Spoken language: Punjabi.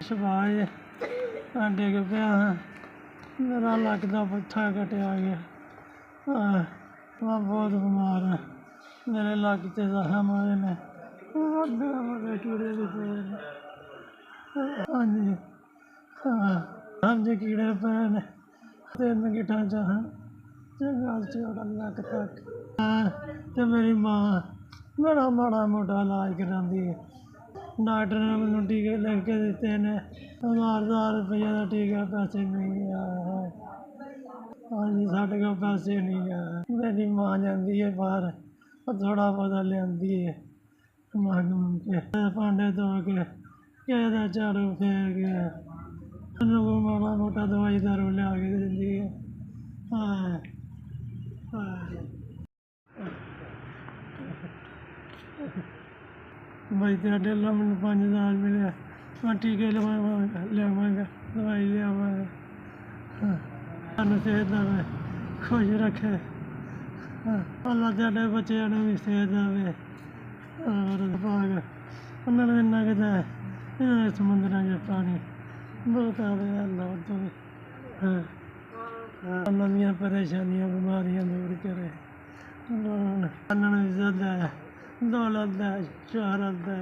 ਸਵਾਏ ਡਿੱਗ ਪਿਆ, ਮੇਰਾ ਲੱਕ ਦਾ ਪੱਠਾ ਕਟਿਆ ਗਿਆ। ਮੈਂ ਬਹੁਤ ਬਿਮਾਰ ਹਾਂ, ਮੇਰੇ ਲੱਕ 'ਤੇ ਜ਼ਖਮ ਹੋਏ ਨੇ, ਵੱਡੇ ਕੀੜੇ ਵੀ ਪਏ ਨੇ। ਹਾਂਜੀ ਹਾਂਜੀ ਕੀੜੇ ਪਏ ਨੇ 3 ਗਿੱਠਾਂ 'ਚ ਹਨ, ਗੱਲ 'ਚ ਲੱਕ ਤੱਕ। ਅਤੇ ਮੇਰੀ ਮਾਂ ਮੇਰਾ ਮਾੜਾ ਮੋਟਾ ਇਲਾਜ ਕਰਾਉਂਦੀ ਹੈ। ਡਾਕਟਰ ਨੇ ਮੈਨੂੰ ਟੀਕੇ ਲਿਖ ਕੇ ਦਿੱਤੇ ਨੇ, 1000 ਰੁਪਈਏ ਦਾ ਟੀਕਾ, ਪੈਸੇ ਨਹੀਂ ਆਏ। ਹਾਂਜੀ ਸਾਡੇ ਕੋਲ ਪੈਸੇ ਨਹੀਂ ਆ। ਮੇਰੀ ਮਾਂ ਜਾਂਦੀ ਹੈ ਬਾਹਰ, ਉਹ ਥੋੜ੍ਹਾ ਬਹੁਤਾ ਲਿਆਉਂਦੀ ਹੈ, ਕਮਾ ਕੇ ਭਾਂਡੇ ਧੋ ਕੇ, ਕਿਸੇ ਦਾ ਝਾੜੂ ਫੇਰ ਕੇ, ਮੈਨੂੰ ਕੋਈ ਮਾੜਾ ਮੋਟਾ ਦਵਾਈ ਦਾਰੂ ਲਿਆ ਕੇ ਦਿੰਦੀ ਹੈ। ਬਈ ਤੁਹਾਡੇ ਵੱਲੋਂ ਮੈਨੂੰ 5000 ਮਿਲਿਆ, ਮੈਂ ਟੀਕੇ ਲਵਾਵਾਂਗਾ, ਲਿਆਵਾਂਗਾ, ਦਵਾਈ ਲਿਆਵਾਂਗਾ। ਸਾਨੂੰ ਸਿਹਤ ਦੇਵੇ, ਖੁਸ਼ ਰੱਖੇ। ਅੱਲਾ ਤੁਹਾਡੇ ਬੱਚਿਆਂ ਨੂੰ ਵੀ ਸਿਹਤ ਦੇਵੇ। ਭਾਗ ਉਹਨਾਂ ਨੂੰ ਇੰਨਾ ਕੁ ਹੈ, ਸਮੁੰਦਰਾਂ 'ਚ ਪਾਣੀ ਬਹੁਤ ਆਵੇ, ਅੱਲਾ ਉੱਤੋਂ ਉਹਨਾਂ ਦੀਆਂ ਪਰੇਸ਼ਾਨੀਆਂ ਬਿਮਾਰੀਆਂ ਦੂਰ ਕਰੇ। ਉਹਨਾਂ ਨੂੰ ਇੱਜ਼ਤ ਦੇ, ਦੌਲਤ ਦੇ, ਸ਼ੋਹਰਤ ਦੇ।